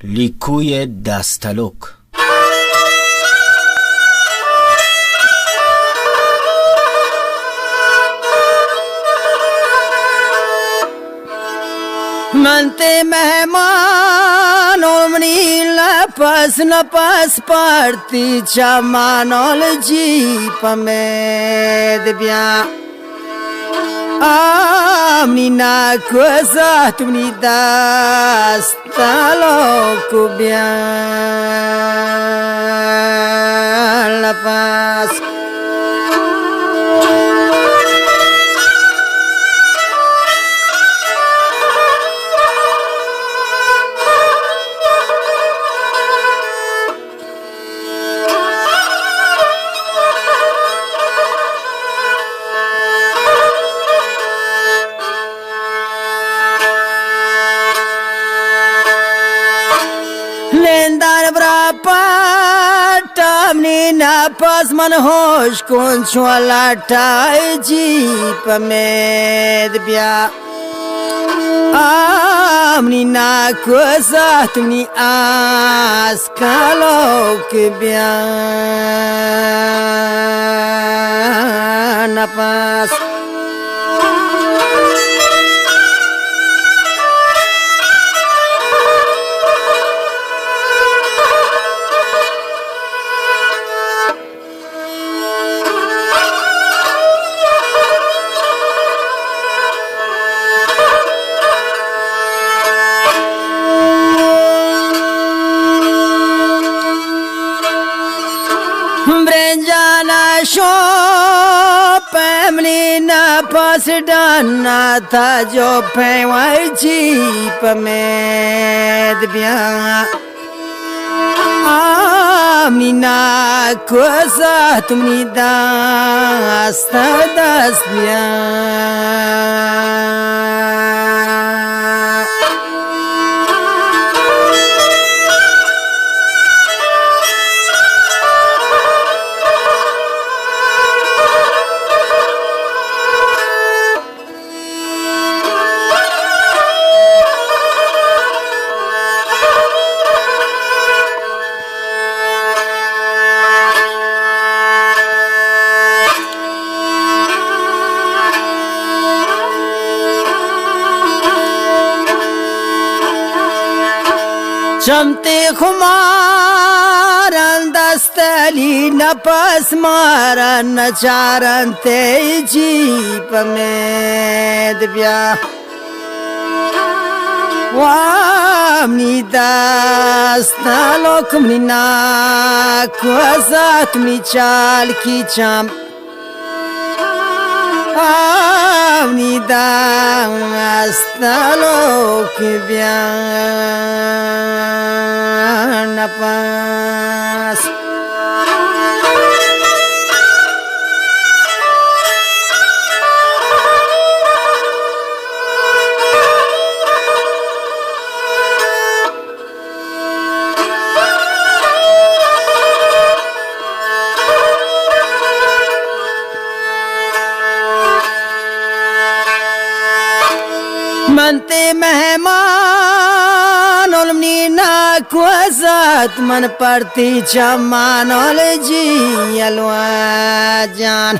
لیکوی دستلوک. من ته مهمان عمری لپس پارتی چمانول جیپ میں بیا آمنی ناکوزا تمنی داستالو کو بیا لپس लेंदार ब्रापा टामनी नापास मन होश कौन छुआला टाई जीप में बिया आमनी नाकोसा तुमनी आस कालोक बिया नापास ब्रेंजाना शो पैमली ना पास डाना था जो पैवाई जीप में दिया आमनी ना कोसा तुमनी दास्ता दास दिया चमते खुमारन दस्तली नपस मारन नचारन ते जीप में दिया वामनी दस्तलोक मना कुआसा तुमनी चाल की चम आमनी दस्तलोक बिया napas मनते मेहमान ओलमनी ना कुआसात मन परती चमानोल जी अलवा जान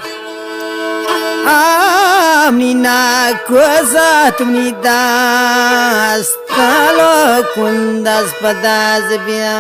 आमनी ना कुआसात तुमनी दास तालो कुंदास पदास बिया